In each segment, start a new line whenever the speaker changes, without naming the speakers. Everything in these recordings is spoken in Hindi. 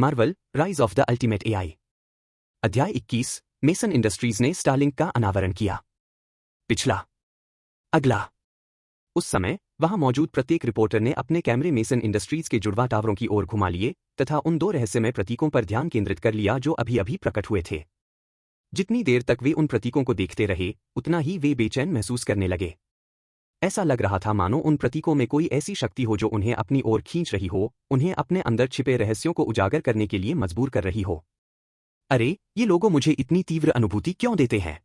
Marvel rise of the ultimate AI. अध्याय 21। मेसन इंडस्ट्रीज ने स्टारलिंक का अनावरण किया। पिछला। अगला। उस समय वहां मौजूद प्रत्येक रिपोर्टर ने अपने कैमरे मेसन इंडस्ट्रीज के जुड़वा टावरों की ओर घुमा लिए तथा उन दो रहस्यमय प्रतीकों पर ध्यान केंद्रित कर लिया जो अभी अभी प्रकट हुए थे। जितनी देर तक वे उन प्रतीकों को देखते रहे उतना ही वे बेचैन महसूस करने लगे। ऐसा लग रहा था मानो उन प्रतीकों में कोई ऐसी शक्ति हो जो उन्हें अपनी ओर खींच रही हो, उन्हें अपने अंदर छिपे रहस्यों को उजागर करने के लिए मजबूर कर रही हो। अरे, ये लोगों मुझे इतनी तीव्र अनुभूति क्यों देते हैं?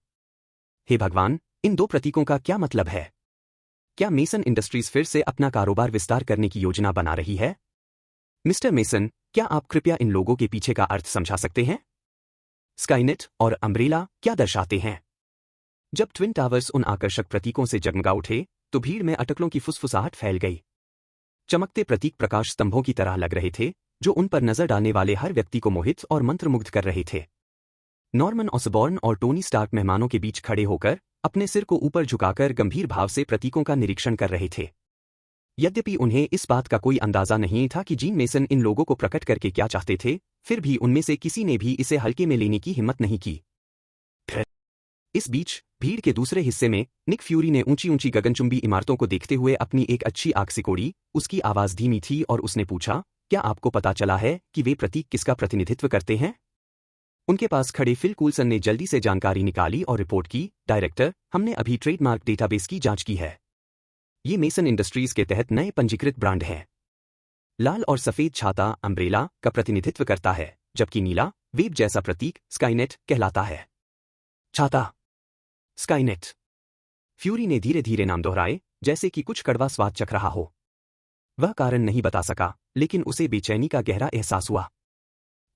हे भगवान, इन दो प्रतीकों का क्या मतलब है? क्या मेसन इंडस्ट्रीज फिर से अपना कारोबार विस्तार करने की योजना बना रही है? मिस्टर मेसन, क्या आप कृपया इन लोगों के पीछे का अर्थ समझा सकते हैं? स्काईनेट और अम्ब्रेला क्या दर्शाते हैं? जब ट्विन टावर्स उन आकर्षक प्रतीकों से जगमगा उठे तो भीड़ में अटकलों की फुसफुसाहट फैल गई। चमकते प्रतीक प्रकाश स्तंभों की तरह लग रहे थे जो उन पर नजर डालने वाले हर व्यक्ति को मोहित और मंत्रमुग्ध कर रहे थे। नॉर्मन ऑसबॉर्न और टोनी स्टार्क मेहमानों के बीच खड़े होकर अपने सिर को ऊपर झुकाकर गंभीर भाव से प्रतीकों का निरीक्षण कर रहे थे। यद्यपि उन्हें इस बात का कोई अंदाजा नहीं था कि जीन मेसन इन लोगों को प्रकट करके क्या चाहते थे, फिर भी उनमें से किसी ने भी इसे हल्के में लेने की हिम्मत नहीं की। इस बीच भीड़ के दूसरे हिस्से में निक फ्यूरी ने ऊंची ऊंची गगनचुंबी इमारतों को देखते हुए अपनी एक अच्छी आंख सिकोड़ी। उसकी आवाज धीमी थी और उसने पूछा, क्या आपको पता चला है कि वे प्रतीक किसका प्रतिनिधित्व करते हैं? उनके पास खड़े फिल कूलसन ने जल्दी से जानकारी निकाली और रिपोर्ट की, डायरेक्टर, हमने अभी ट्रेडमार्क डेटाबेस की जांच की है। ये मेसन इंडस्ट्रीज के तहत नए पंजीकृत ब्रांड हैं। लाल और सफेद छाता अम्ब्रेला का प्रतिनिधित्व करता है, जबकि नीला वेब जैसा प्रतीक स्काईनेट कहलाता है। छाता स्काईनेट। फ्यूरी ने धीरे धीरे नाम दोहराए जैसे कि कुछ कड़वा स्वाद चख रहा हो। वह कारण नहीं बता सका, लेकिन उसे बेचैनी का गहरा एहसास हुआ।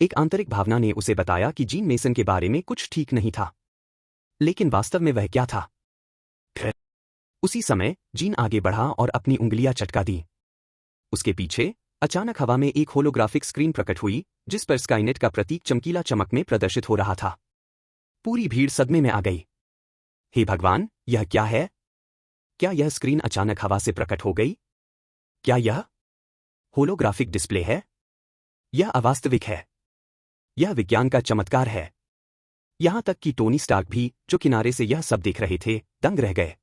एक आंतरिक भावना ने उसे बताया कि जीन मेसन के बारे में कुछ ठीक नहीं था। लेकिन वास्तव में वह क्या था? उसी समय जीन आगे बढ़ा और अपनी उंगलियां चटका दी। उसके पीछे अचानक हवा में एक होलोग्राफिक स्क्रीन प्रकट हुई जिस पर स्काईनेट का प्रतीक चमकीला चमक में प्रदर्शित हो रहा था। पूरी भीड़ सदमे में आ गई। हे भगवान, यह क्या है? क्या यह स्क्रीन अचानक हवा से प्रकट हो गई? क्या यह होलोग्राफिक डिस्प्ले है? यह अवास्तविक है। यह विज्ञान का चमत्कार है। यहां तक कि टोनी स्टार्क भी, जो किनारे से यह सब देख रहे थे, दंग रह गए।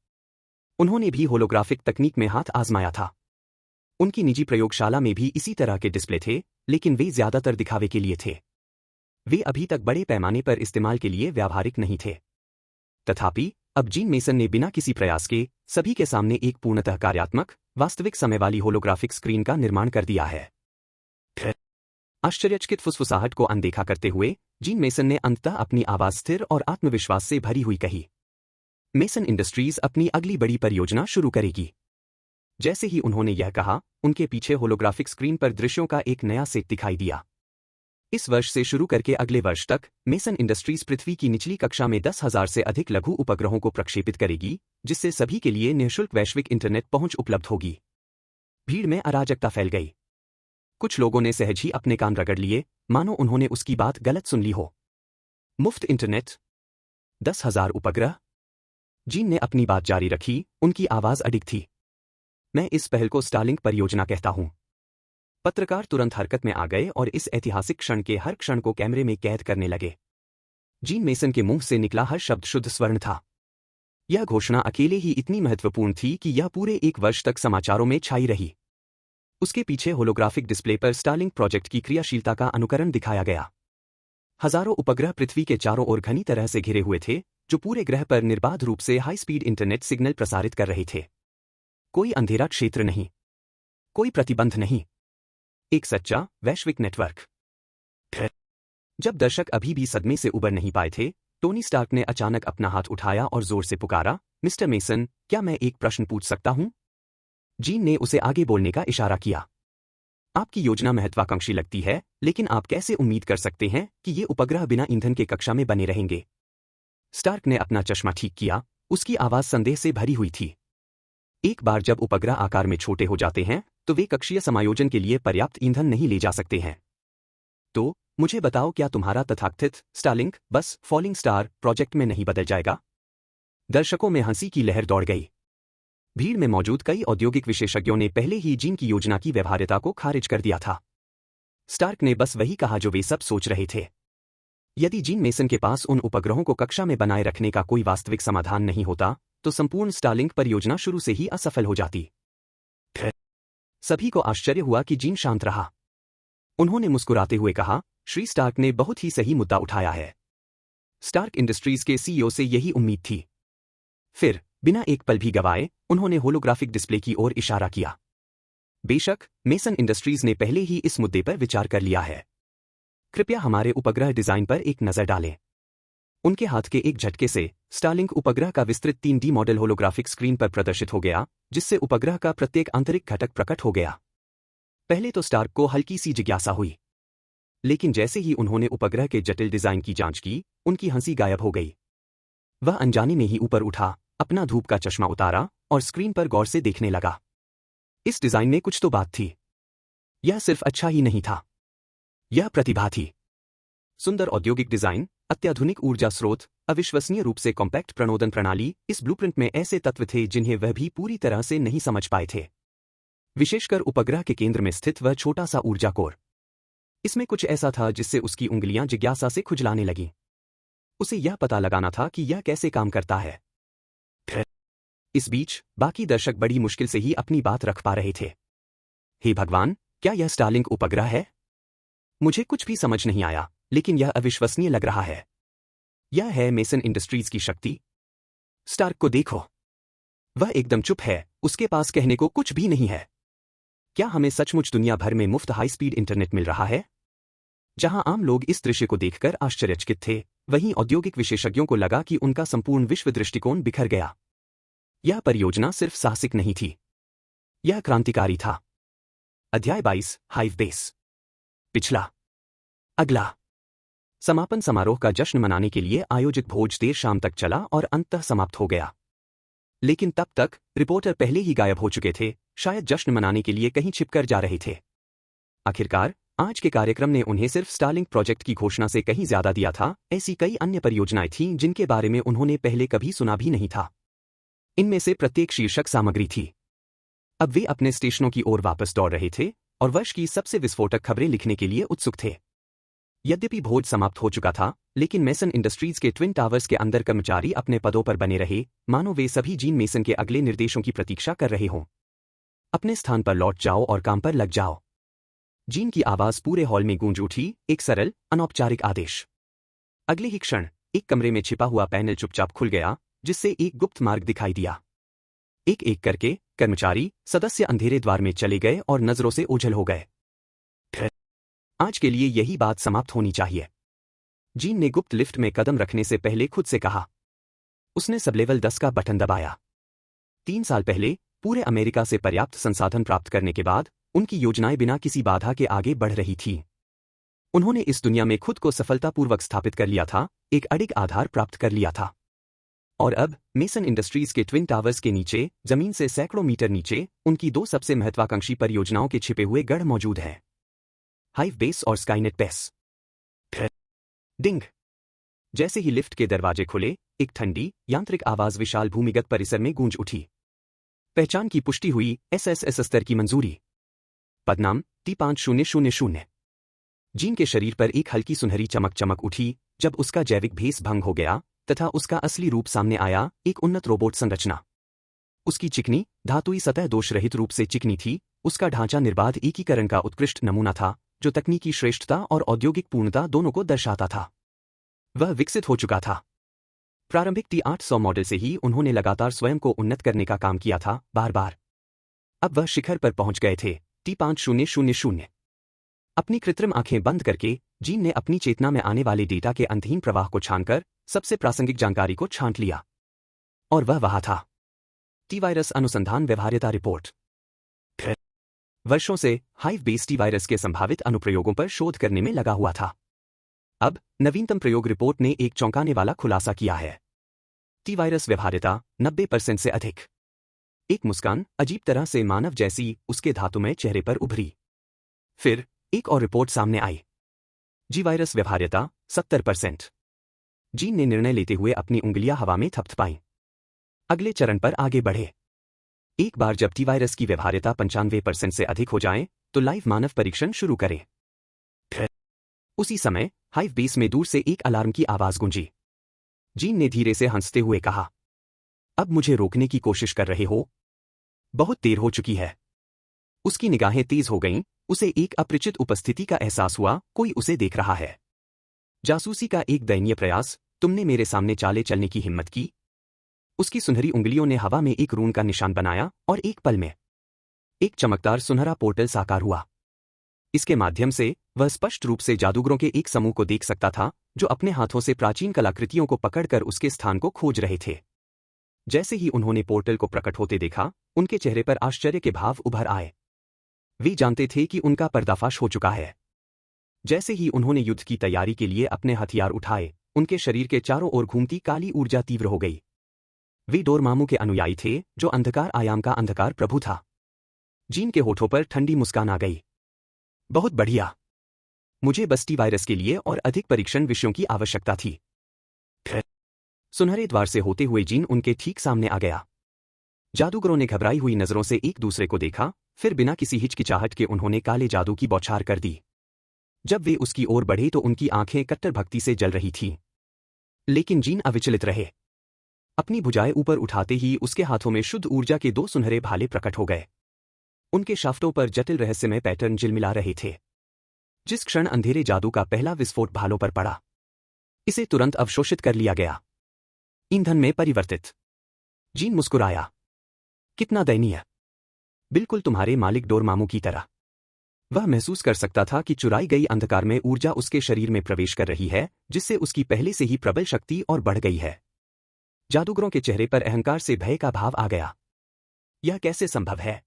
उन्होंने भी होलोग्राफिक तकनीक में हाथ आजमाया था। उनकी निजी प्रयोगशाला में भी इसी तरह के डिस्प्ले थे, लेकिन वे ज्यादातर दिखावे के लिए थे। वे अभी तक बड़े पैमाने पर इस्तेमाल के लिए व्यावहारिक नहीं थे। तथापि अब जीन मेसन ने बिना किसी प्रयास के सभी के सामने एक पूर्णतः कार्यात्मक, वास्तविक समय वाली होलोग्राफिक स्क्रीन का निर्माण कर दिया है। आश्चर्यचकित फुसफुसाहट को अनदेखा करते हुए जीन मेसन ने अंततः अपनी आवाज स्थिर और आत्मविश्वास से भरी हुई कही, मेसन इंडस्ट्रीज अपनी अगली बड़ी परियोजना शुरू करेगी। जैसे ही उन्होंने यह कहा, उनके पीछे होलोग्राफिक स्क्रीन पर दृश्यों का एक नया सेट दिखाई दिया। इस वर्ष से शुरू करके अगले वर्ष तक मेसन इंडस्ट्रीज पृथ्वी की निचली कक्षा में 10,000 से अधिक लघु उपग्रहों को प्रक्षेपित करेगी, जिससे सभी के लिए निःशुल्क वैश्विक इंटरनेट पहुंच उपलब्ध होगी। भीड़ में अराजकता फैल गई। कुछ लोगों ने सहज ही अपने कान रगड़ लिए, मानो उन्होंने उसकी बात गलत सुन ली हो। मुफ्त इंटरनेट, 10,000 उपग्रह। जीन ने अपनी बात जारी रखी, उनकी आवाज अडिग थी। मैं इस पहल को स्टारलिंक परियोजना कहता हूं। पत्रकार तुरंत हरकत में आ गए और इस ऐतिहासिक क्षण के हर क्षण को कैमरे में कैद करने लगे। जीन मेसन के मुंह से निकला हर शब्द शुद्ध स्वर्ण था। यह घोषणा अकेले ही इतनी महत्वपूर्ण थी कि यह पूरे एक वर्ष तक समाचारों में छाई रही। उसके पीछे होलोग्राफिक डिस्प्ले पर स्टारलिंक प्रोजेक्ट की क्रियाशीलता का अनुकरण दिखाया गया। हजारों उपग्रह पृथ्वी के चारों ओर घनी तरह से घिरे हुए थे, जो पूरे ग्रह पर निर्बाध रूप से हाई स्पीड इंटरनेट सिग्नल प्रसारित कर रहे थे। कोई अंधेरा क्षेत्र नहीं, कोई प्रतिबंध नहीं, एक सच्चा वैश्विक नेटवर्क। जब दर्शक अभी भी सदमे से उबर नहीं पाए थे, टोनी स्टार्क ने अचानक अपना हाथ उठाया और जोर से पुकारा, मिस्टर मेसन, क्या मैं एक प्रश्न पूछ सकता हूं? जीन ने उसे आगे बोलने का इशारा किया। आपकी योजना महत्वाकांक्षी लगती है, लेकिन आप कैसे उम्मीद कर सकते हैं कि ये उपग्रह बिना ईंधन के कक्षा में बने रहेंगे? स्टार्क ने अपना चश्मा ठीक किया, उसकी आवाज संदेह से भरी हुई थी। एक बार जब उपग्रह आकार में छोटे हो जाते हैं, तो वे कक्षीय समायोजन के लिए पर्याप्त ईंधन नहीं ले जा सकते हैं। तो मुझे बताओ, क्या तुम्हारा तथाकथित स्टारलिंक बस फॉलिंग स्टार प्रोजेक्ट में नहीं बदल जाएगा? दर्शकों में हंसी की लहर दौड़ गई। भीड़ में मौजूद कई औद्योगिक विशेषज्ञों ने पहले ही जीन की योजना की व्यवहार्यता को खारिज कर दिया था। स्टार्क ने बस वही कहा जो वे सब सोच रहे थे। यदि जीन मेसन के पास उन उपग्रहों को कक्षा में बनाए रखने का कोई वास्तविक समाधान नहीं होता, तो संपूर्ण स्टारलिंक परियोजना शुरू से ही असफल हो जाती। सभी को आश्चर्य हुआ कि जीन शांत रहा। उन्होंने मुस्कुराते हुए कहा, श्री स्टार्क ने बहुत ही सही मुद्दा उठाया है। स्टार्क इंडस्ट्रीज के सीईओ से यही उम्मीद थी। फिर, बिना एक पल भी गवाए, उन्होंने होलोग्राफिक डिस्प्ले की ओर इशारा किया। बेशक, मेसन इंडस्ट्रीज ने पहले ही इस मुद्दे पर विचार कर लिया है। कृपया हमारे उपग्रह डिजाइन पर एक नजर डालें। उनके हाथ के एक झटके से स्टारलिंक उपग्रह का विस्तृत 3D मॉडल होलोग्राफिक स्क्रीन पर प्रदर्शित हो गया, जिससे उपग्रह का प्रत्येक आंतरिक घटक प्रकट हो गया। पहले तो स्टार्क को हल्की सी जिज्ञासा हुई, लेकिन जैसे ही उन्होंने उपग्रह के जटिल डिजाइन की जांच की, उनकी हंसी गायब हो गई। वह अनजाने में ही ऊपर उठा, अपना धूप का चश्मा उतारा और स्क्रीन पर गौर से देखने लगा। इस डिजाइन में कुछ तो बात थी। यह सिर्फ अच्छा ही नहीं था, यह प्रतिभा थी। सुंदर औद्योगिक डिजाइन, अत्याधुनिक ऊर्जा स्रोत, अविश्वसनीय रूप से कॉम्पैक्ट प्रणोदन प्रणाली, इस ब्लूप्रिंट में ऐसे तत्व थे जिन्हें वह भी पूरी तरह से नहीं समझ पाए थे। विशेषकर उपग्रह के केंद्र में स्थित वह छोटा सा ऊर्जा कोर। इसमें कुछ ऐसा था जिससे उसकी उंगलियां जिज्ञासा से खुजलाने लगीं। उसे यह पता लगाना था कि यह कैसे काम करता है। इस बीच बाकी दर्शक बड़ी मुश्किल से ही अपनी बात रख पा रहे थे। हे भगवान, क्या यह स्टारलिंक उपग्रह है? मुझे कुछ भी समझ नहीं आया, लेकिन यह अविश्वसनीय लग रहा है। यह है मेसन इंडस्ट्रीज की शक्ति। स्टार्क को देखो, वह एकदम चुप है, उसके पास कहने को कुछ भी नहीं है। क्या हमें सचमुच दुनिया भर में मुफ्त हाई स्पीड इंटरनेट मिल रहा है? जहां आम लोग इस दृश्य को देखकर आश्चर्यचकित थे, वहीं औद्योगिक विशेषज्ञों को लगा कि उनका संपूर्ण विश्व दृष्टिकोण बिखर गया। यह परियोजना सिर्फ साहसिक नहीं थी, यह क्रांतिकारी था। अध्याय 22, हाइव बेस। पिछला। अगला। समापन समारोह का जश्न मनाने के लिए आयोजित भोज देर शाम तक चला और अंततः समाप्त हो गया। लेकिन तब तक रिपोर्टर पहले ही गायब हो चुके थे, शायद जश्न मनाने के लिए कहीं छिपकर जा रहे थे। आखिरकार, आज के कार्यक्रम ने उन्हें सिर्फ स्टारलिंक प्रोजेक्ट की घोषणा से कहीं ज्यादा दिया था। ऐसी कई अन्य परियोजनाएं थीं जिनके बारे में उन्होंने पहले कभी सुना भी नहीं था। इनमें से प्रत्येक शीर्षक सामग्री थी। अब वे अपने स्टेशनों की ओर वापस दौड़ रहे थे और वर्ष की सबसे विस्फोटक खबरें लिखने के लिए उत्सुक थे। यद्यपि भोज समाप्त हो चुका था, लेकिन मेसन इंडस्ट्रीज के ट्विन टावर्स के अंदर कर्मचारी अपने पदों पर बने रहे, मानो वे सभी जीन मेसन के अगले निर्देशों की प्रतीक्षा कर रहे हों। अपने स्थान पर लौट जाओ और काम पर लग जाओ। जीन की आवाज पूरे हॉल में गूंज उठी, एक सरल, अनौपचारिक आदेश। अगले ही क्षण एक कमरे में छिपा हुआ पैनल चुपचाप खुल गया, जिससे एक गुप्त मार्ग दिखाई दिया। एक एक करके कर्मचारी सदस्य अंधेरे द्वार में चले गए और नजरों से ओझल हो गए। आज के लिए यही बात समाप्त होनी चाहिए, जीन ने गुप्त लिफ्ट में कदम रखने से पहले खुद से कहा। उसने सबलेवल 10 का बटन दबाया। 3 साल पहले पूरे अमेरिका से पर्याप्त संसाधन प्राप्त करने के बाद उनकी योजनाएं बिना किसी बाधा के आगे बढ़ रही थीं। उन्होंने इस दुनिया में खुद को सफलतापूर्वक स्थापित कर लिया था, एक अडिग आधार प्राप्त कर लिया था। और अब मेसन इंडस्ट्रीज के ट्विन टावर्स के नीचे, जमीन से सैकड़ों मीटर नीचे, उनकी 2 सबसे महत्वाकांक्षी परियोजनाओं के छिपे हुए गढ़ मौजूद हैं, हाइव बेस और स्काईनेट बेस। डिंग। जैसे ही लिफ्ट के दरवाजे खुले, एक ठंडी, यांत्रिक आवाज विशाल भूमिगत परिसर में गूंज उठी। पहचान की पुष्टि हुई, SSS स्तर की मंजूरी। पदनाम T5000। जीन के शरीर पर एक हल्की सुनहरी चमक उठी जब उसका जैविक भेस भंग हो गया तथा उसका असली रूप सामने आया, एक उन्नत रोबोट संरचना। उसकी चिकनी, धातुई सतह दोष रहित रूप से चिकनी थी, उसका ढांचा निर्बाध एकीकरण का उत्कृष्ट नमूना था, जो तकनीकी श्रेष्ठता और औद्योगिक पूर्णता दोनों को दर्शाता था। वह विकसित हो चुका था। प्रारंभिक T800 मॉडल से ही उन्होंने लगातार स्वयं को उन्नत करने का काम किया था, बार बार। अब वह शिखर पर पहुंच गए थे, T5000। अपनी कृत्रिम आंखें बंद करके जीन ने अपनी चेतना में आने वाले डेटा के अंतहीन प्रवाह को छानकर सबसे प्रासंगिक जानकारी को छांट लिया। और वह वहां था। टी वायरस अनुसंधान व्यवहार्यता रिपोर्ट। वर्षों से हाइव बेस टी वायरस के संभावित अनुप्रयोगों पर शोध करने में लगा हुआ था। अब नवीनतम प्रयोग रिपोर्ट ने एक चौंकाने वाला खुलासा किया है। टी वायरस व्यवहार्यता 90% से अधिक। एक मुस्कान अजीब तरह से मानव जैसी उसके धातुमय चेहरे पर उभरी। फिर एक और रिपोर्ट सामने आई। जी वायरस व्यवहार्यता 70%। जीन ने निर्णय लेते हुए अपनी उंगलियां हवा में थपथपाईं। अगले चरण पर आगे बढ़े। एक बार जब टी वायरस की व्यवहार्यता 95% से अधिक हो जाए, तो लाइव मानव परीक्षण शुरू करें। उसी समय हाइव बेस में दूर से एक अलार्म की आवाज गूंजी। जीन ने धीरे से हंसते हुए कहा, अब मुझे रोकने की कोशिश कर रहे हो? बहुत देर हो चुकी है। उसकी निगाहें तेज हो गईं, उसे एक अपरिचित उपस्थिति का एहसास हुआ, कोई उसे देख रहा है। जासूसी का एक दयनीय प्रयास, तुमने मेरे सामने चाले चलने की हिम्मत की? उसकी सुनहरी उंगलियों ने हवा में एक रून का निशान बनाया और एक पल में एक चमकदार सुनहरा पोर्टल साकार हुआ। इसके माध्यम से वह स्पष्ट रूप से जादूगरों के एक समूह को देख सकता था, जो अपने हाथों से प्राचीन कलाकृतियों को पकड़कर उसके स्थान को खोज रहे थे। जैसे ही उन्होंने पोर्टल को प्रकट होते देखा, उनके चेहरे पर आश्चर्य के भाव उभर आए। वे जानते थे कि उनका पर्दाफाश हो चुका है। जैसे ही उन्होंने युद्ध की तैयारी के लिए अपने हथियार उठाए, उनके शरीर के चारों ओर घूमती काली ऊर्जा तीव्र हो गई। वे डोरमामू के अनुयायी थे, जो अंधकार आयाम का अंधकार प्रभु था। जीन के होठों पर ठंडी मुस्कान आ गई। बहुत बढ़िया। मुझे बस्टी वायरस के लिए और अधिक परीक्षण विषयों की आवश्यकता थी। सुनहरे द्वार से होते हुए जीन उनके ठीक सामने आ गया। जादूगरों ने घबराई हुई नजरों से एक दूसरे को देखा, फिर बिना किसी हिचकिचाहट के उन्होंने काले जादू की बौछार कर दी। जब वे उसकी ओर बढ़े तो उनकी आंखें कट्टर भक्ति से जल रही थीं। लेकिन जीन अविचलित रहे। अपनी भुजाएं ऊपर उठाते ही उसके हाथों में शुद्ध ऊर्जा के दो सुनहरे भाले प्रकट हो गए। उनके शाफ्टों पर जटिल रहस्यमय पैटर्न झिलमिला रहे थे। जिस क्षण अंधेरे जादू का पहला विस्फोट भालों पर पड़ा, इसे तुरंत अवशोषित कर लिया गया, ईंधन में परिवर्तित। जीन मुस्कुराया। कितना दयनीय। बिल्कुल तुम्हारे मालिक डोरमामू की तरह। वह महसूस कर सकता था कि चुराई गई अंधकार में ऊर्जा उसके शरीर में प्रवेश कर रही है, जिससे उसकी पहले से ही प्रबल शक्ति और बढ़ गई है। जादूगरों के चेहरे पर अहंकार से भय का भाव आ गया। यह कैसे संभव है?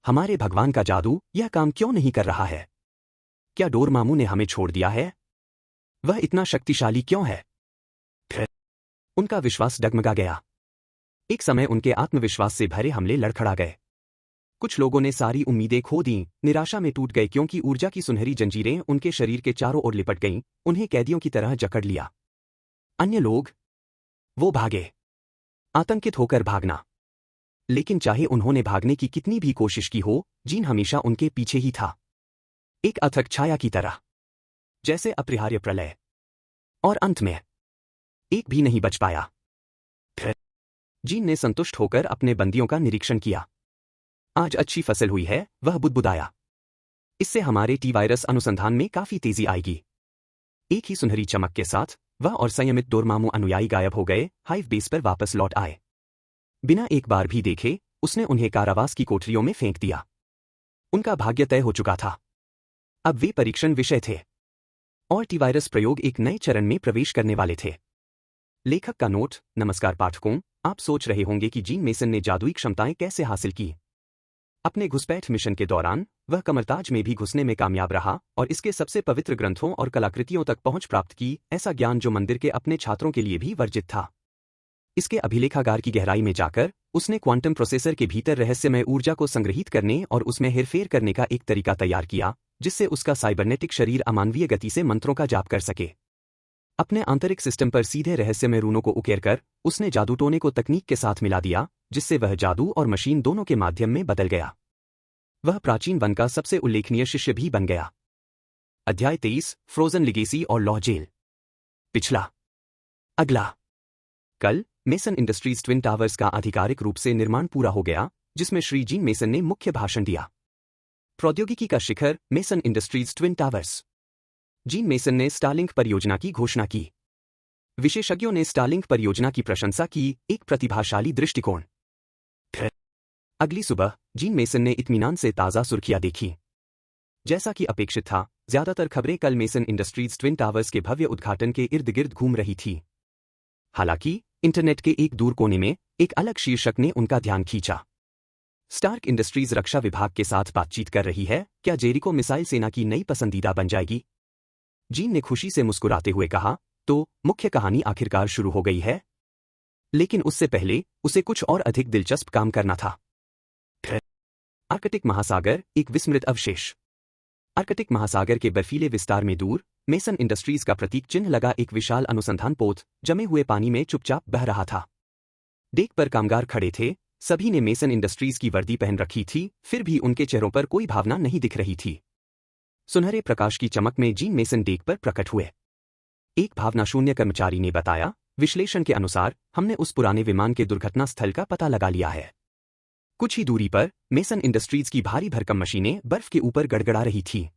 हमारे भगवान का जादू यह काम क्यों नहीं कर रहा है? क्या डोरमामू ने हमें छोड़ दिया है? वह इतना शक्तिशाली क्यों है? उनका विश्वास डगमगा गया। एक समय उनके आत्मविश्वास से भरे हमले लड़खड़ा गए। कुछ लोगों ने सारी उम्मीदें खो दीं, निराशा में टूट गए क्योंकि ऊर्जा की सुनहरी जंजीरें उनके शरीर के चारों ओर लिपट गईं, उन्हें कैदियों की तरह जकड़ लिया। अन्य लोग, वो भागे। आतंकित होकर भागना। लेकिन चाहे उन्होंने भागने की कितनी भी कोशिश की हो, जीन हमेशा उनके पीछे ही था, एक अथक छाया की तरह, जैसे अपरिहार्य प्रलय। और अंत में एक भी नहीं बच पाया। जीन ने संतुष्ट होकर अपने बंदियों का निरीक्षण किया। आज अच्छी फसल हुई है, वह बुदबुदाया। इससे हमारे टी वायरस अनुसंधान में काफी तेजी आएगी। एक ही सुनहरी चमक के साथ वह और संयमित डोरमामू अनुयायी गायब हो गए, हाइव बेस पर वापस लौट आए। बिना एक बार भी देखे उसने उन्हें कारावास की कोठरियों में फेंक दिया। उनका भाग्य तय हो चुका था। अब वे परीक्षण विषय थे और टी वायरस प्रयोग एक नए चरण में प्रवेश करने वाले थे। लेखक का नोट। नमस्कार पाठकों, आप सोच रहे होंगे कि जीन मेसन ने जादुई क्षमताएं कैसे हासिल की। अपने घुसपैठ मिशन के दौरान वह कमरताज में भी घुसने में कामयाब रहा और इसके सबसे पवित्र ग्रंथों और कलाकृतियों तक पहुंच प्राप्त की, ऐसा ज्ञान जो मंदिर के अपने छात्रों के लिए भी वर्जित था। इसके अभिलेखागार की गहराई में जाकर उसने क्वांटम प्रोसेसर के भीतर रहस्यमय ऊर्जा को संग्रहित करने और उसमें हेरफेर करने का एक तरीका तैयार किया, जिससे उसका साइबरनेटिक शरीर अमानवीय गति से मंत्रों का जाप कर सके। अपने आंतरिक सिस्टम पर सीधे रहस्यमय रूनों को उकेरकर उसने जादूटोने को तकनीक के साथ मिला दिया, जिससे वह जादू और मशीन दोनों के माध्यम में बदल गया। वह प्राचीन वन का सबसे उल्लेखनीय शिष्य भी बन गया। अध्याय 23, फ्रोजन लिगेसी और लॉ जेल। पिछला। अगला। कल मेसन इंडस्ट्रीज ट्विन टावर्स का आधिकारिक रूप से निर्माण पूरा हो गया, जिसमें श्री जीन मेसन ने मुख्य भाषण दिया। प्रौद्योगिकी का शिखर, Mason industries twin towers. Jean Mason ने स्टारलिंक परियोजना की घोषणा की। विशेषज्ञों ने स्टारलिंक परियोजना की प्रशंसा की, एक प्रतिभाशाली दृष्टिकोण। अगली सुबह जीन मेसन ने इत्मीनान से ताज़ा सुर्खियां देखी। जैसा कि अपेक्षित था, ज्यादातर खबरें कल मेसन इंडस्ट्रीज ट्विन टावर्स के भव्य उद्घाटन के इर्द गिर्द घूम रही थी। हालांकि इंटरनेट के एक दूर कोने में एक अलग शीर्षक ने उनका ध्यान खींचा। स्टार्क इंडस्ट्रीज रक्षा विभाग के साथ बातचीत कर रही है, क्या जेरिको मिसाइल सेना की नई पसंदीदा बन जाएगी? जीन ने खुशी से मुस्कुराते हुए कहा, तो मुख्य कहानी आखिरकार शुरू हो गई है। लेकिन उससे पहले उसे कुछ और अधिक दिलचस्प काम करना था। आर्कटिक महासागर, एक विस्मृत अवशेष। आर्कटिक महासागर के बर्फीले विस्तार में दूर मेसन इंडस्ट्रीज का प्रतीक चिन्ह लगा एक विशाल अनुसंधान पोत जमे हुए पानी में चुपचाप बह रहा था। डेक पर कामगार खड़े थे, सभी ने मेसन इंडस्ट्रीज की वर्दी पहन रखी थी, फिर भी उनके चेहरों पर कोई भावना नहीं दिख रही थी। सुनहरे प्रकाश की चमक में जीन मेसन डेक पर प्रकट हुए। एक भावनाशून्य कर्मचारी ने बताया, विश्लेषण के अनुसार हमने उस पुराने विमान के दुर्घटना स्थल का पता लगा लिया है। कुछ ही दूरी पर मेसन इंडस्ट्रीज की भारी भरकम मशीनें बर्फ के ऊपर गड़गड़ा रही थीं।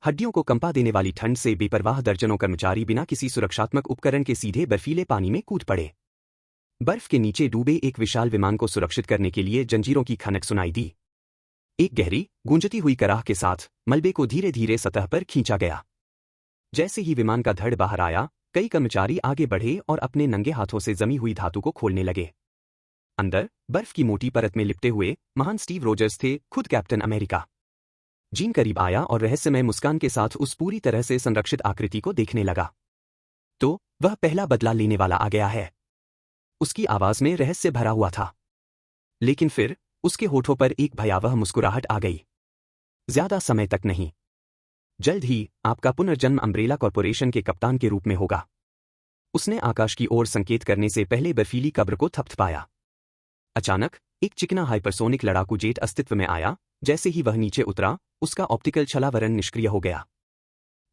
हड्डियों को कंपा देने वाली ठंड से बेपरवाह दर्जनों कर्मचारी बिना किसी सुरक्षात्मक उपकरण के सीधे बर्फीले पानी में कूद पड़े। बर्फ के नीचे डूबे एक विशाल विमान को सुरक्षित करने के लिए जंजीरों की खनक सुनाई दी। एक गहरी, गूंजती हुई कराह के साथ मलबे को धीरे धीरे सतह पर खींचा गया। जैसे ही विमान का धड़ बाहर आया, कई कर्मचारी आगे बढ़े और अपने नंगे हाथों से जमी हुई धातु को खोलने लगे। अंदर बर्फ की मोटी परत में लिपटे हुए महान स्टीव रोजर्स थे, खुद कैप्टन अमेरिका। जीन करीब आया और रहस्यमय मुस्कान के साथ उस पूरी तरह से संरक्षित आकृति को देखने लगा। तो वह पहला बदला लेने वाला आ गया है। उसकी आवाज में रहस्य भरा हुआ था। लेकिन फिर उसके होठों पर एक भयावह मुस्कुराहट आ गई। ज्यादा समय तक नहीं। जल्द ही आपका पुनर्जन्म अम्ब्रेला कॉर्पोरेशन के कप्तान के रूप में होगा। उसने आकाश की ओर संकेत करने से पहले बर्फीली कब्र को थपथपाया। अचानक एक चिकना हाइपरसोनिक लड़ाकू जेट अस्तित्व में आया। जैसे ही वह नीचे उतरा, उसका ऑप्टिकल छलावरण निष्क्रिय हो गया।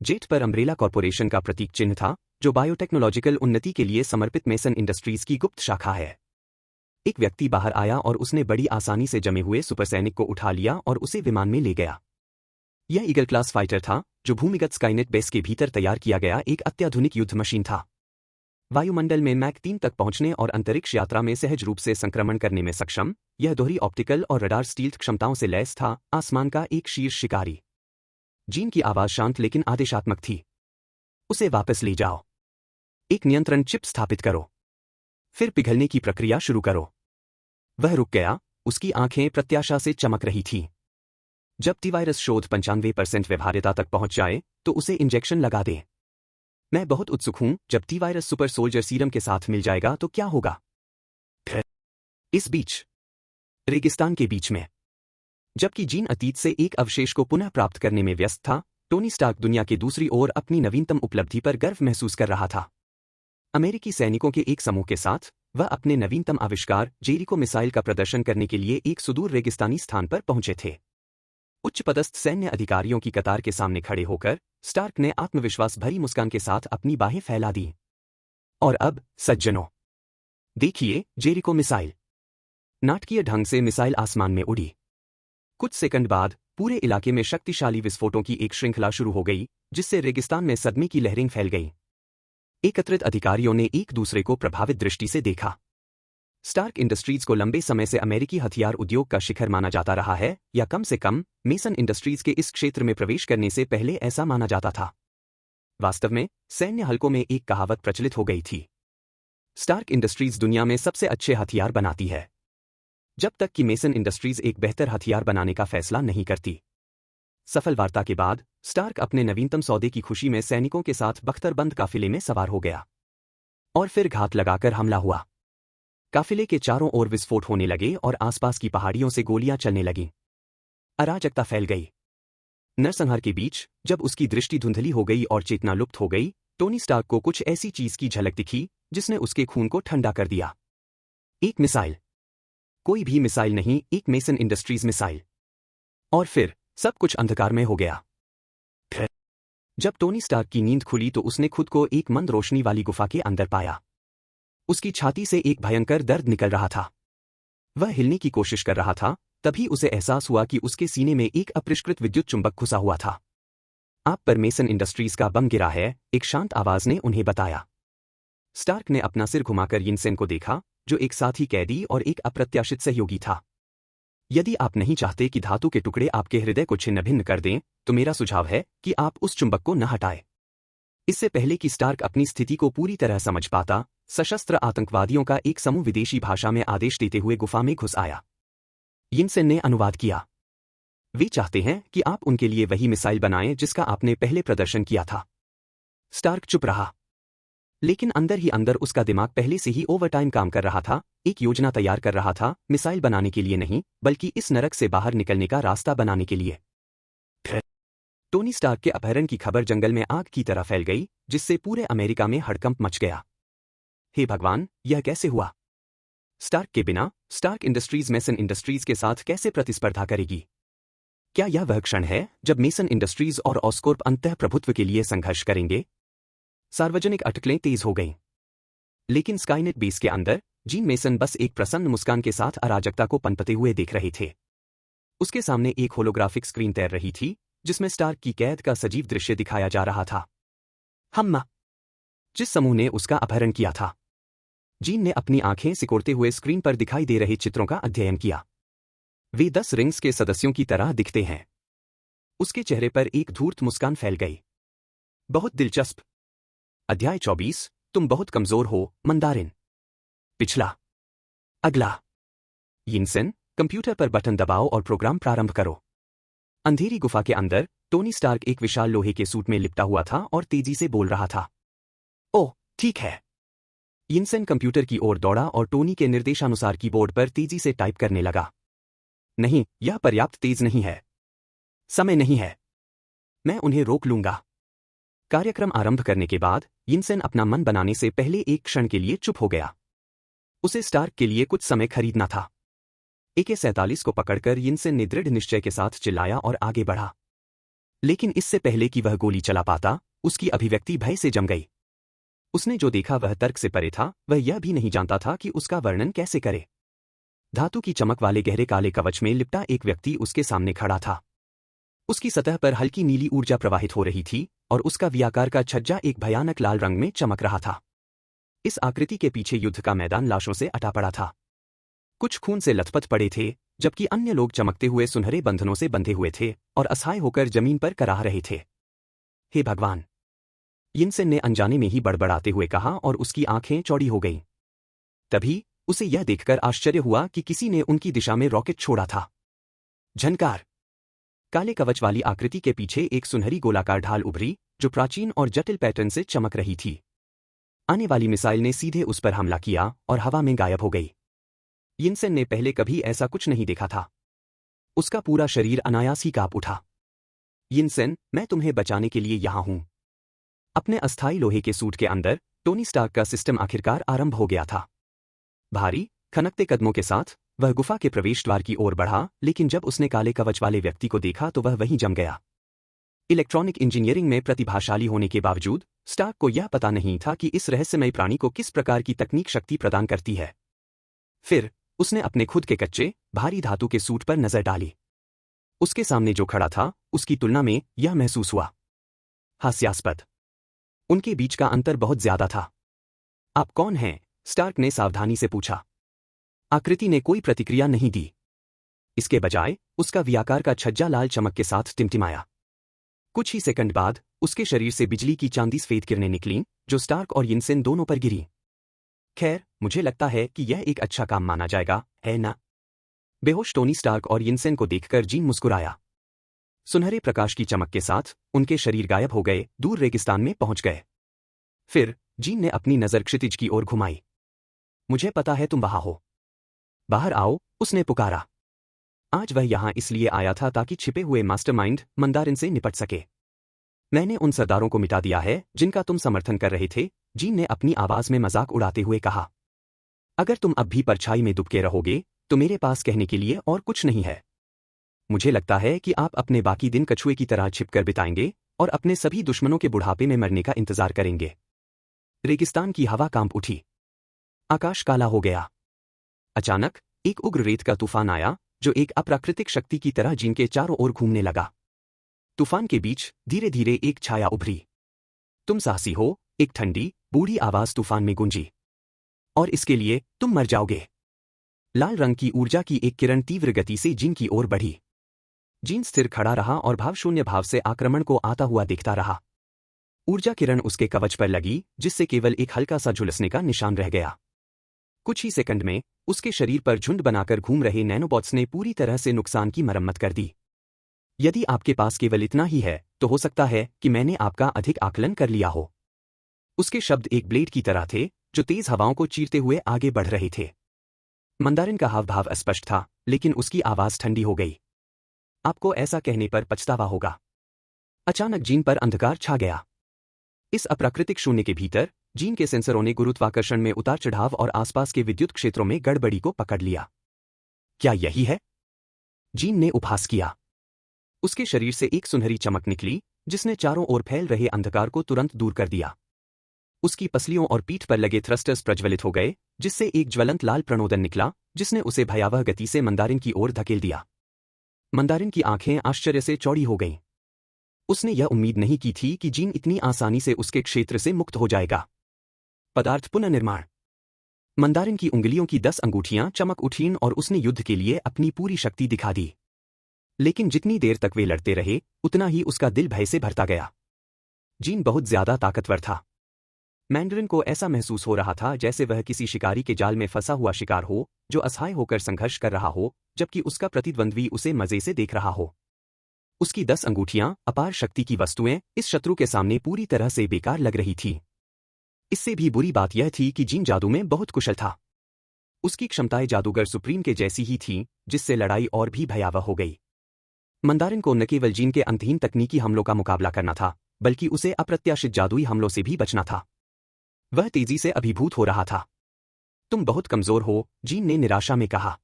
जेट पर अम्ब्रेला कॉर्पोरेशन का प्रतीक चिन्ह था, जो बायोटेक्नोलॉजिकल उन्नति के लिए समर्पित मेसन इंडस्ट्रीज की गुप्त शाखा है। एक व्यक्ति बाहर आया और उसने बड़ी आसानी से जमे हुए सुपरसैनिक को उठा लिया और उसे विमान में ले गया। यह ईगल क्लास फाइटर था, जो भूमिगत स्काईनेट बेस के भीतर तैयार किया गया एक अत्याधुनिक युद्ध मशीन था। वायुमंडल में मैक 3 तक पहुंचने और अंतरिक्ष यात्रा में सहज रूप से संक्रमण करने में सक्षम, यह दोहरी ऑप्टिकल और रडार स्टील्थ क्षमताओं से लैस था, आसमान का एक शीर्ष शिकारी। जीन की आवाज शांत लेकिन आदेशात्मक थी। उसे वापस ले जाओ। एक नियंत्रण चिप स्थापित करो। फिर पिघलने की प्रक्रिया शुरू करो। वह रुक गया, उसकी आंखें प्रत्याशा से चमक रही थीं। जब टी-वायरस शोध 95% व्यवहार्यता तक पहुंच जाए, तो उसे इंजेक्शन लगा दे। मैं बहुत उत्सुक हूं, जब टी-वायरस सुपर सोल्जर सीरम के साथ मिल जाएगा तो क्या होगा। इस बीच रेगिस्तान के बीच में, जबकि जीन अतीत से एक अवशेष को पुनः प्राप्त करने में व्यस्त था, टोनी स्टार्क दुनिया के दूसरी ओर अपनी नवीनतम उपलब्धि पर गर्व महसूस कर रहा था। अमेरिकी सैनिकों के एक समूह के साथ वह अपने नवीनतम आविष्कार जेरिको मिसाइल का प्रदर्शन करने के लिए एक सुदूर रेगिस्तानी स्थान पर पहुंचे थे। उच्च पदस्थ सैन्य अधिकारियों की कतार के सामने खड़े होकर स्टार्क ने आत्मविश्वास भरी मुस्कान के साथ अपनी बाहें फैला दी। और अब सज्जनों, देखिए जेरिको मिसाइल। नाटकीय ढंग से मिसाइल आसमान में उड़ी। कुछ सेकंड बाद पूरे इलाके में शक्तिशाली विस्फोटों की एक श्रृंखला शुरू हो गई, जिससे रेगिस्तान में सदमे की लहरें फैल गईं। एकत्रित अधिकारियों ने एक दूसरे को प्रभावित दृष्टि से देखा। स्टार्क इंडस्ट्रीज को लंबे समय से अमेरिकी हथियार उद्योग का शिखर माना जाता रहा है, या कम से कम मेसन इंडस्ट्रीज के इस क्षेत्र में प्रवेश करने से पहले ऐसा माना जाता था। वास्तव में सैन्य हलकों में एक कहावत प्रचलित हो गई थी, स्टार्क इंडस्ट्रीज दुनिया में सबसे अच्छे हथियार बनाती है, जब तक कि मेसन इंडस्ट्रीज एक बेहतर हथियार बनाने का फैसला नहीं करती। सफल वार्ता के बाद स्टार्क अपने नवीनतम सौदे की खुशी में सैनिकों के साथ बख्तरबंद काफिले में सवार हो गया। और फिर घात लगाकर हमला हुआ। काफिले के चारों ओर विस्फोट होने लगे और आसपास की पहाड़ियों से गोलियां चलने लगीं। अराजकता फैल गई। नरसंहार के बीच जब उसकी दृष्टि धुंधली हो गई और चेतना लुप्त हो गई, टोनी स्टार्क को कुछ ऐसी चीज की झलक दिखी जिसने उसके खून को ठंडा कर दिया। एक मिसाइल। कोई भी मिसाइल नहीं, एक मेसन इंडस्ट्रीज मिसाइल। और फिर सब कुछ अंधकारमय हो गया। जब टोनी स्टार्क की नींद खुली तो उसने खुद को एक मंद रोशनी वाली गुफा के अंदर पाया। उसकी छाती से एक भयंकर दर्द निकल रहा था। वह हिलने की कोशिश कर रहा था, तभी उसे एहसास हुआ कि उसके सीने में एक अपरिष्कृत विद्युत चुंबक घुसा हुआ था। आप पर मेसन इंडस्ट्रीज का बम गिरा है, एक शांत आवाज ने उन्हें बताया। स्टार्क ने अपना सिर घुमाकर यिनसेन को देखा, जो एक साथी कैदी और एक अप्रत्याशित सहयोगी था। यदि आप नहीं चाहते कि धातु के टुकड़े आपके हृदय को छिन्न भिन्न कर दें, तो मेरा सुझाव है कि आप उस चुंबक को न हटाएं। इससे पहले कि स्टार्क अपनी स्थिति को पूरी तरह समझ पाता, सशस्त्र आतंकवादियों का एक समूह विदेशी भाषा में आदेश देते हुए गुफा में घुस आया। यिनसेन ने अनुवाद किया। वे चाहते हैं कि आप उनके लिए वही मिसाइल बनाएं जिसका आपने पहले प्रदर्शन किया था। स्टार्क चुप रहा। लेकिन अंदर ही अंदर उसका दिमाग पहले से ही ओवरटाइम काम कर रहा था, एक योजना तैयार कर रहा था, मिसाइल बनाने के लिए नहीं, बल्कि इस नरक से बाहर निकलने का रास्ता बनाने के लिए। टोनी स्टार्क के अपहरण की खबर जंगल में आग की तरह फैल गई, जिससे पूरे अमेरिका में हड़कंप मच गया। हे भगवान, यह कैसे हुआ? स्टार्क के बिना स्टार्क इंडस्ट्रीज मेसन इंडस्ट्रीज के साथ कैसे प्रतिस्पर्धा करेगी? क्या यह वह क्षण है जब मेसन इंडस्ट्रीज और ऑस्कॉर्प अंतः प्रभुत्व के लिए संघर्ष करेंगे? सार्वजनिक अटकलें तेज हो गईं। लेकिन स्काईनेट बेस के अंदर जीन मेसन बस एक प्रसन्न मुस्कान के साथ अराजकता को पनपते हुए देख रहे थे। उसके सामने एक होलोग्राफिक स्क्रीन तैर रही थी जिसमें स्टार्क की कैद का सजीव दृश्य दिखाया जा रहा था। हम्मा, जिस समूह ने उसका अपहरण किया था। जीन ने अपनी आंखें सिकोड़ते हुए स्क्रीन पर दिखाई दे रहे चित्रों का अध्ययन किया। वे 10 रिंग्स के सदस्यों की तरह दिखते हैं। उसके चेहरे पर एक धूर्त मुस्कान फैल गई। बहुत दिलचस्प। अध्याय 24, तुम बहुत कमजोर हो, मंदारिन। पिछला। अगला। यिनसेन, कंप्यूटर पर बटन दबाओ और प्रोग्राम प्रारंभ करो। अंधेरी गुफा के अंदर टोनी स्टार्क एक विशाल लोहे के सूट में लिपटा हुआ था और तेजी से बोल रहा था। ओह, ठीक है। यिनसेन कंप्यूटर की ओर दौड़ा और टोनी के निर्देशानुसार कीबोर्ड पर तेजी से टाइप करने लगा। नहीं, यह पर्याप्त तेज नहीं है। समय नहीं है। मैं उन्हें रोक लूंगा। कार्यक्रम आरंभ करने के बाद यिनसेन अपना मन बनाने से पहले एक क्षण के लिए चुप हो गया। उसे स्टार्क के लिए कुछ समय खरीदना था। AK-47 को पकड़कर यिनसेन ने दृढ़ निश्चय के साथ चिल्लाया और आगे बढ़ा। लेकिन इससे पहले कि वह गोली चला पाता, उसकी अभिव्यक्ति भय से जम गई। उसने जो देखा वह तर्क से परे था। वह यह भी नहीं जानता था कि उसका वर्णन कैसे करे। धातु की चमक वाले गहरे काले कवच में लिपटा एक व्यक्ति उसके सामने खड़ा था। उसकी सतह पर हल्की नीली ऊर्जा प्रवाहित हो रही थी और उसका वियाकार का छज्जा एक भयानक लाल रंग में चमक रहा था। इस आकृति के पीछे युद्ध का मैदान लाशों से अटा पड़ा था। कुछ खून से लथपथ पड़े थे, जबकि अन्य लोग चमकते हुए सुनहरे बंधनों से बंधे हुए थे और असहाय होकर जमीन पर कराह रहे थे। हे भगवान! यिनसेन ने अनजाने में ही बड़बड़ाते हुए कहा और उसकी आंखें चौड़ी हो गईं। तभी उसे यह देखकर आश्चर्य हुआ कि किसी ने उनकी दिशा में रॉकेट छोड़ा था। झनकार! काले कवच वाली आकृति के पीछे एक सुनहरी गोलाकार ढाल उभरी जो प्राचीन और जटिल पैटर्न से चमक रही थी। आने वाली मिसाइल ने सीधे उस पर हमला किया और हवा में गायब हो गई। यिनसेन ने पहले कभी ऐसा कुछ नहीं देखा था। उसका पूरा शरीर अनायास ही कांप उठा। यिनसेन, मैं तुम्हें बचाने के लिए यहां हूं। अपने अस्थायी लोहे के सूट के अंदर टोनी स्टार्क का सिस्टम आखिरकार आरंभ हो गया था। भारी, खनकते कदमों के साथ वह गुफा के प्रवेश द्वार की ओर बढ़ा, लेकिन जब उसने काले कवच वाले व्यक्ति को देखा तो वह वहीं जम गया। इलेक्ट्रॉनिक इंजीनियरिंग में प्रतिभाशाली होने के बावजूद स्टार्क को यह पता नहीं था कि इस रहस्यमय प्राणी को किस प्रकार की तकनीक शक्ति प्रदान करती है। फिर उसने अपने खुद के कच्चे, भारी धातु के सूट पर नजर डाली। उसके सामने जो खड़ा था, उसकी तुलना में यह महसूस हुआ हास्यास्पद। उनके बीच का अंतर बहुत ज्यादा था। आप कौन हैं? स्टार्क ने सावधानी से पूछा। आकृति ने कोई प्रतिक्रिया नहीं दी। इसके बजाय उसका वियाकार का छज्जा लाल चमक के साथ टिमटिमाया। कुछ ही सेकंड बाद उसके शरीर से बिजली की चांदी सफेद किरणें निकलीं, जो स्टार्क और यिनसेन दोनों पर गिरीं। खैर, मुझे लगता है कि यह एक अच्छा काम माना जाएगा, है ना? बेहोश टोनी स्टार्क और यिनसेन को देखकर जीन मुस्कुराया। सुनहरे प्रकाश की चमक के साथ उनके शरीर गायब हो गए, दूर रेगिस्तान में पहुंच गए। फिर जीन ने अपनी नजर क्षितिज की ओर घुमाई। मुझे पता है तुम वहां हो। बाहर आओ, उसने पुकारा। आज वह यहां इसलिए आया था ताकि छिपे हुए मास्टरमाइंड मंदारिन से निपट सके। मैंने उन सरदारों को मिटा दिया है जिनका तुम समर्थन कर रहे थे, जीन ने अपनी आवाज में मजाक उड़ाते हुए कहा। अगर तुम अब भी परछाई में दुबके रहोगे तो मेरे पास कहने के लिए और कुछ नहीं है। मुझे लगता है कि आप अपने बाकी दिन कछुए की तरह छिपकर बिताएंगे और अपने सभी दुश्मनों के बुढ़ापे में मरने का इंतजार करेंगे। रेगिस्तान की हवा कांप उठी। आकाश काला हो गया। अचानक एक उग्र रेत का तूफान आया जो एक अप्राकृतिक शक्ति की तरह जीन के चारों ओर घूमने लगा। तूफान के बीच धीरे धीरे एक छाया उभरी। तुम साहसी हो, एक ठंडी, बूढ़ी आवाज तूफान में गूंजी। और इसके लिए तुम मर जाओगे। लाल रंग की ऊर्जा की एक किरण तीव्र गति से जीन की ओर बढ़ी। जीन स्थिर खड़ा रहा और भावशून्य भाव से आक्रमण को आता हुआ देखता रहा। ऊर्जा किरण उसके कवच पर लगी, जिससे केवल एक हल्का सा झुलसने का निशान रह गया। कुछ ही सेकंड में उसके शरीर पर झुंड बनाकर घूम रहे नैनोबॉट्स ने पूरी तरह से नुकसान की मरम्मत कर दी। यदि आपके पास केवल इतना ही है तो हो सकता है कि मैंने आपका अधिक आकलन कर लिया हो। उसके शब्द एक ब्लेड की तरह थे जो तेज हवाओं को चीरते हुए आगे बढ़ रहे थे। मंदारिन का हावभाव अस्पष्ट था, लेकिन उसकी आवाज ठंडी हो गई। आपको ऐसा कहने पर पछतावा होगा। अचानक जीन पर अंधकार छा गया। इस अप्राकृतिक शून्य के भीतर जीन के सेंसरों ने गुरुत्वाकर्षण में उतार चढ़ाव और आसपास के विद्युत क्षेत्रों में गड़बड़ी को पकड़ लिया। क्या यही है? जीन ने उपहास किया। उसके शरीर से एक सुनहरी चमक निकली जिसने चारों ओर फैल रहे अंधकार को तुरंत दूर कर दिया। उसकी पसलियों और पीठ पर लगे थ्रस्टर्स प्रज्वलित हो गए जिससे एक ज्वलंत लाल प्रणोदन निकला जिसने उसे भयावह गति से मंदारिन की ओर धकेल दिया। मंदारिन की आंखें आश्चर्य से चौड़ी हो गईं। उसने यह उम्मीद नहीं की थी कि जीन इतनी आसानी से उसके क्षेत्र से मुक्त हो जाएगा। पदार्थ पुनर्निर्माण। मंदारिन की उंगलियों की 10 अंगूठियां चमक उठीं और उसने युद्ध के लिए अपनी पूरी शक्ति दिखा दी। लेकिन जितनी देर तक वे लड़ते रहे उतना ही उसका दिल भय से भरता गया। जीन बहुत ज्यादा ताकतवर था। मैंडरिन को ऐसा महसूस हो रहा था जैसे वह किसी शिकारी के जाल में फंसा हुआ शिकार हो जो असहाय होकर संघर्ष कर रहा हो जबकि उसका प्रतिद्वंद्वी उसे मजे से देख रहा हो। उसकी 10 अंगूठियां अपार शक्ति की वस्तुएं इस शत्रु के सामने पूरी तरह से बेकार लग रही थी। इससे भी बुरी बात यह थी कि जीन जादू में बहुत कुशल था। उसकी क्षमताएं जादूगर सुप्रीम के जैसी ही थीं जिससे लड़ाई और भी भयावह हो गई। मंदारिन को न केवल जीन के अंतहीन तकनीकी हमलों का मुकाबला करना था बल्कि उसे अप्रत्याशित जादुई हमलों से भी बचना था। वह तेजी से अभिभूत हो रहा था। तुम बहुत कमजोर हो, जीन ने निराशा में कहा।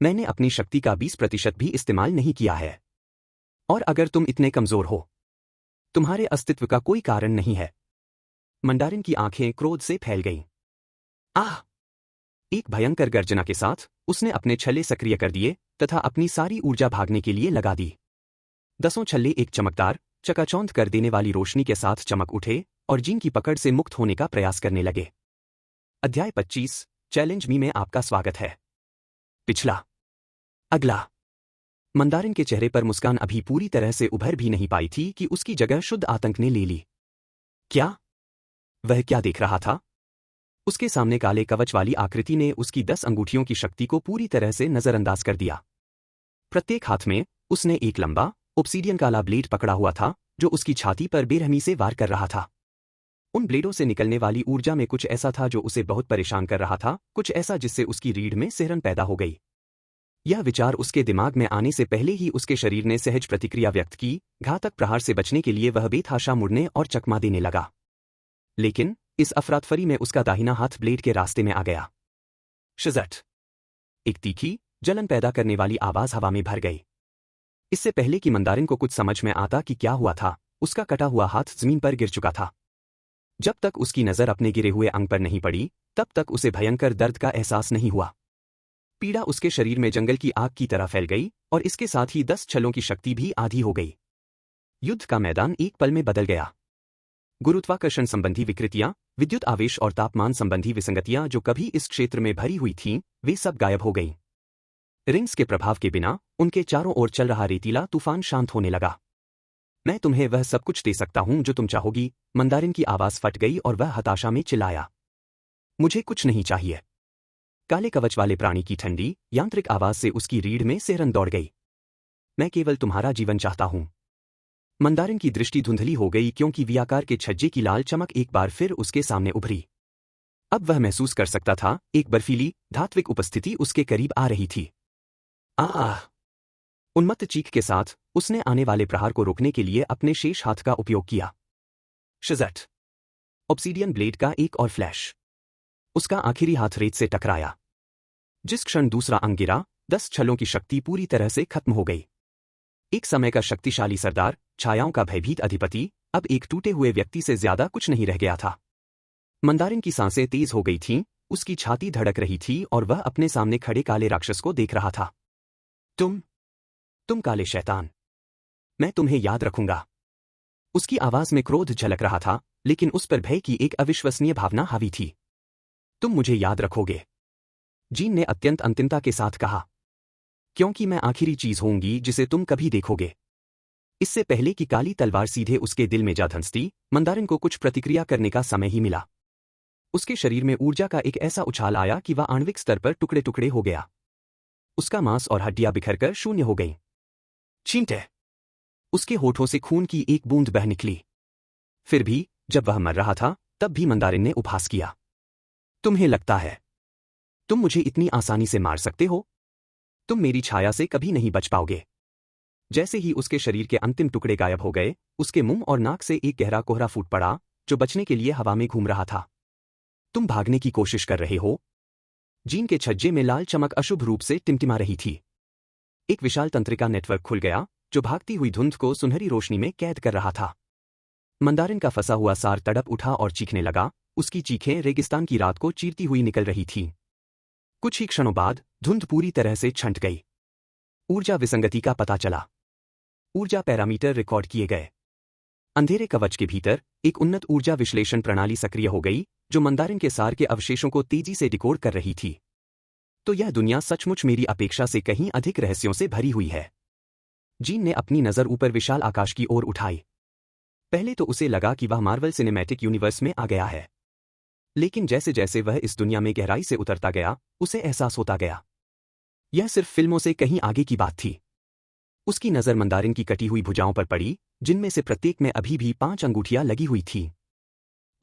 मैंने अपनी शक्ति का 20% भी इस्तेमाल नहीं किया है। और अगर तुम इतने कमजोर हो, तुम्हारे अस्तित्व का कोई कारण नहीं है। मंदारिन की आंखें क्रोध से फैल गईं। आह! एक भयंकर गर्जना के साथ उसने अपने छल्ले सक्रिय कर दिए तथा अपनी सारी ऊर्जा भागने के लिए लगा दी। 10 छल्ले एक चमकदार, चकाचौंध कर देने वाली रोशनी के साथ चमक उठे और जीन की पकड़ से मुक्त होने का प्रयास करने लगे। अध्याय 25 चैलेंज मी में आपका स्वागत है। पिछला। अगला। मंदारिन के चेहरे पर मुस्कान अभी पूरी तरह से उभर भी नहीं पाई थी कि उसकी जगह शुद्ध आतंक ने ले ली। क्या? वह क्या देख रहा था? उसके सामने काले कवच वाली आकृति ने उसकी 10 अंगूठियों की शक्ति को पूरी तरह से नजरअंदाज कर दिया। प्रत्येक हाथ में उसने एक लंबा, ऑब्सीडियन काला ब्लेड पकड़ा हुआ था जो उसकी छाती पर बेरहमी से वार कर रहा था। उन ब्लेडों से निकलने वाली ऊर्जा में कुछ ऐसा था जो उसे बहुत परेशान कर रहा था, कुछ ऐसा जिससे उसकी रीढ़ में सिहरन पैदा हो गई। यह विचार उसके दिमाग में आने से पहले ही उसके शरीर ने सहज प्रतिक्रिया व्यक्त की। घातक प्रहार से बचने के लिए वह बेतहाशा मुड़ने और चकमा देने लगा। लेकिन इस अफरातफरी में उसका दाहिना हाथ ब्लेड के रास्ते में आ गया। शिज़ट! एक तीखी, जलन पैदा करने वाली आवाज हवा में भर गई। इससे पहले कि मंदारिन को कुछ समझ में आता कि क्या हुआ था, उसका कटा हुआ हाथ जमीन पर गिर चुका था। जब तक उसकी नजर अपने गिरे हुए अंग पर नहीं पड़ी, तब तक उसे भयंकर दर्द का एहसास नहीं हुआ। पीड़ा उसके शरीर में जंगल की आग की तरह फैल गई और इसके साथ ही 10 छल्लों की शक्ति भी आधी हो गई। युद्ध का मैदान एक पल में बदल गया। गुरुत्वाकर्षण संबंधी विकृतियां, विद्युत आवेश और तापमान संबंधी विसंगतियां जो कभी इस क्षेत्र में भरी हुई थीं, वे सब गायब हो गईं। रिंग्स के प्रभाव के बिना उनके चारों ओर चल रहा रेतीला तूफान शांत होने लगा। मैं तुम्हें वह सब कुछ दे सकता हूं जो तुम चाहोगी। मंदारिन की आवाज फट गई और वह हताशा में चिल्लाया। मुझे कुछ नहीं चाहिए। काले कवच वाले प्राणी की ठंडी, यांत्रिक आवाज से उसकी रीढ़ में सिहरन दौड़ गई। मैं केवल तुम्हारा जीवन चाहता हूं। मंदारिन की दृष्टि धुंधली हो गई क्योंकि वियाकार के छज्जे की लाल चमक एक बार फिर उसके सामने उभरी। अब वह महसूस कर सकता था, एक बर्फीली, धात्विक उपस्थिति उसके करीब आ रही थी। आह! उन्मत्त चीख के साथ उसने आने वाले प्रहार को रोकने के लिए अपने शेष हाथ का उपयोग किया। शिज़ट! ऑब्सीडियन ब्लेड का एक और फ्लैश। उसका आखिरी हाथ रेत से टकराया। जिस क्षण दूसरा अंग गिरा, 10 छल्लों की शक्ति पूरी तरह से खत्म हो गई। एक समय का शक्तिशाली सरदार, छायाओं का भयभीत अधिपति, अब एक टूटे हुए व्यक्ति से ज्यादा कुछ नहीं रह गया था। मंदारिन की सांसें तेज हो गई थीं, उसकी छाती धड़क रही थी और वह अपने सामने खड़े काले राक्षस को देख रहा था। तुम काले शैतान! मैं तुम्हें याद रखूंगा। उसकी आवाज में क्रोध झलक रहा था, लेकिन उस पर भय की एक अविश्वसनीय भावना हावी थी। तुम मुझे याद रखोगे? जीन ने अत्यंत अंतिमता के साथ कहा। क्योंकि मैं आखिरी चीज होंगी जिसे तुम कभी देखोगे। इससे पहले कि काली तलवार सीधे उसके दिल में जा धंसती, मंदारिन को कुछ प्रतिक्रिया करने का समय ही मिला। उसके शरीर में ऊर्जा का एक ऐसा उछाल आया कि वह आणविक स्तर पर टुकड़े टुकड़े हो गया। उसका मांस और हड्डियां बिखरकर शून्य हो गईं। छींटे! उसके होठों से खून की एक बूंद बह निकली। फिर भी जब वह मर रहा था, तब भी मंदारिन ने उपहास किया। तुम्हें लगता है तुम मुझे इतनी आसानी से मार सकते हो? तुम मेरी छाया से कभी नहीं बच पाओगे। जैसे ही उसके शरीर के अंतिम टुकड़े गायब हो गए, उसके मुंह और नाक से एक गहरा कोहरा फूट पड़ा, जो बचने के लिए हवा में घूम रहा था। तुम भागने की कोशिश कर रहे हो? जीन के छज्जे में लाल चमक अशुभ रूप से टिमटिमा रही थी। एक विशाल तंत्रिका नेटवर्क खुल गया, जो भागती हुई धुंध को सुनहरी रोशनी में कैद कर रहा था। मंदारिन का फंसा हुआ सार तड़प उठा और चीखने लगा। उसकी चीखें रेगिस्तान की रात को चीरती हुई निकल रही थीं। कुछ ही क्षणों बाद धुंध पूरी तरह से छंट गई। ऊर्जा विसंगति का पता चला। ऊर्जा पैरामीटर रिकॉर्ड किए गए। अंधेरे कवच के भीतर एक उन्नत ऊर्जा विश्लेषण प्रणाली सक्रिय हो गई, जो मंदारिन के सार के अवशेषों को तेजी से डिकोड कर रही थी। तो यह दुनिया सचमुच मेरी अपेक्षा से कहीं अधिक रहस्यों से भरी हुई है। जीन ने अपनी नज़र ऊपर विशाल आकाश की ओर उठाई। पहले तो उसे लगा कि वह मार्वल सिनेमैटिक यूनिवर्स में आ गया है, लेकिन जैसे जैसे वह इस दुनिया में गहराई से उतरता गया, उसे एहसास होता गया यह सिर्फ फिल्मों से कहीं आगे की बात थी। उसकी नज़र मंदारिन की कटी हुई भुजाओं पर पड़ी, जिनमें से प्रत्येक में अभी भी 5 अंगूठियां लगी हुई थीं।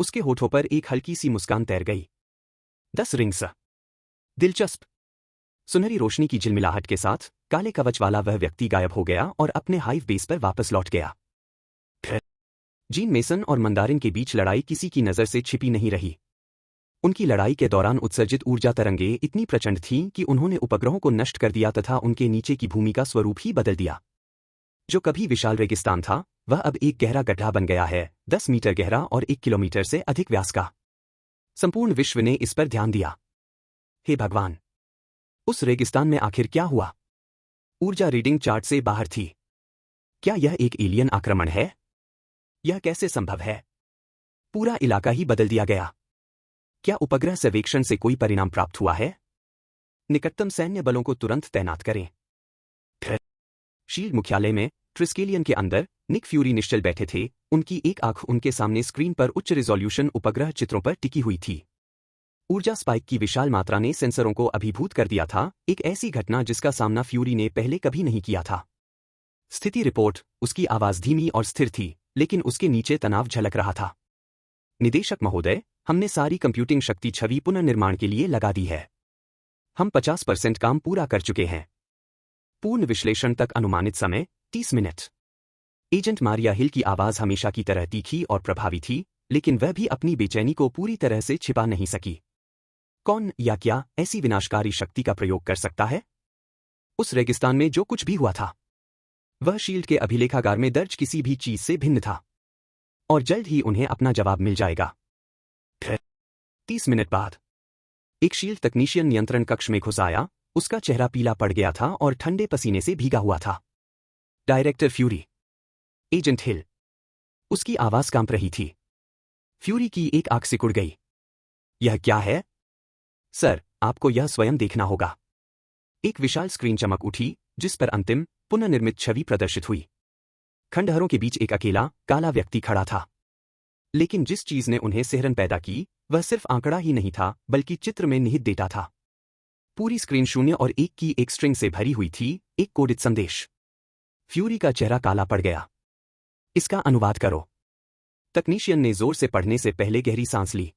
उसके होठों पर एक हल्की सी मुस्कान तैर गई। 10 रिंग्स। दिलचस्प। सुनहरी रोशनी की झिलमिलाहट के साथ काले कवच वाला वह व्यक्ति गायब हो गया और अपने हाइव बेस पर वापस लौट गया। फिर जीन मेसन और मंदारिन के बीच लड़ाई किसी की नज़र से छिपी नहीं रही। उनकी लड़ाई के दौरान उत्सर्जित ऊर्जा तरंगें इतनी प्रचंड थीं कि उन्होंने उपग्रहों को नष्ट कर दिया तथा उनके नीचे की भूमि का स्वरूप ही बदल दिया। जो कभी विशाल रेगिस्तान था, वह अब एक गहरा गड्ढा बन गया है, 10 मीटर गहरा और 1 किलोमीटर से अधिक व्यास का। संपूर्ण विश्व ने इस पर ध्यान दिया। हे भगवान! उस रेगिस्तान में आखिर क्या हुआ? ऊर्जा रीडिंग चार्ट से बाहर थी। क्या यह एक एलियन आक्रमण है? यह कैसे संभव है? पूरा इलाका ही बदल दिया गया। क्या उपग्रह सर्वेक्षण से कोई परिणाम प्राप्त हुआ है? निकटतम सैन्य बलों को तुरंत तैनात करें। फिर शील्ड मुख्यालय में ट्रिस्केलियन के अंदर निक फ्यूरी निश्चल बैठे थे। उनकी एक आंख उनके सामने स्क्रीन पर उच्च रिजोल्यूशन उपग्रह चित्रों पर टिकी हुई थी। ऊर्जा स्पाइक की विशाल मात्रा ने सेंसरों को अभिभूत कर दिया था, एक ऐसी घटना जिसका सामना फ्यूरी ने पहले कभी नहीं किया था। स्थिति रिपोर्ट। उसकी आवाज धीमी और स्थिर थी, लेकिन उसके नीचे तनाव झलक रहा था। निदेशक महोदय, हमने सारी कंप्यूटिंग शक्ति छवि पुनर्निर्माण के लिए लगा दी है। हम 50% काम पूरा कर चुके हैं। पूर्ण विश्लेषण तक अनुमानित समय 30 मिनट। एजेंट मारिया हिल की आवाज हमेशा की तरह तीखी और प्रभावी थी, लेकिन वह भी अपनी बेचैनी को पूरी तरह से छिपा नहीं सकी। कौन या क्या ऐसी विनाशकारी शक्ति का प्रयोग कर सकता है? उस रेगिस्तान में जो कुछ भी हुआ था, वह शील्ड के अभिलेखागार में दर्ज किसी भी चीज से भिन्न था, और जल्द ही उन्हें अपना जवाब मिल जाएगा। फिर 30 मिनट बाद एक शील्ड तकनीशियन नियंत्रण कक्ष में घुस आया। उसका चेहरा पीला पड़ गया था और ठंडे पसीने से भीगा हुआ था। Director fury. एजेंट हिल। उसकी आवाज कांप रही थी। फ्यूरी की एक आंख सिकुड़ गई। यह क्या है? सर, आपको यह स्वयं देखना होगा। एक विशाल स्क्रीन चमक उठी, जिस पर अंतिम पुनर्निर्मित छवि प्रदर्शित हुई। खंडहरों के बीच एक अकेला काला व्यक्ति खड़ा था। लेकिन जिस चीज ने उन्हें सिहरन पैदा की, वह सिर्फ आंकड़ा ही नहीं था, बल्कि चित्र में निहित डेटा था। पूरी स्क्रीन 0 और 1 की एक स्ट्रिंग से भरी हुई थी, एक कोडित संदेश। फ्यूरी का चेहरा काला पड़ गया। इसका अनुवाद करो। तकनीशियन ने जोर से पढ़ने से पहले गहरी सांस ली।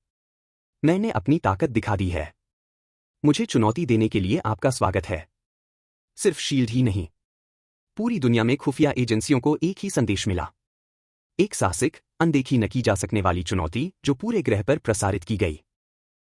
मैंने अपनी ताकत दिखा दी है। मुझे चुनौती देने के लिए आपका स्वागत है। सिर्फ शील्ड ही नहीं, पूरी दुनिया में खुफिया एजेंसियों को एक ही संदेश मिला। एक साहसिक, अनदेखी न की जा सकने वाली चुनौती जो पूरे ग्रह पर प्रसारित की गई।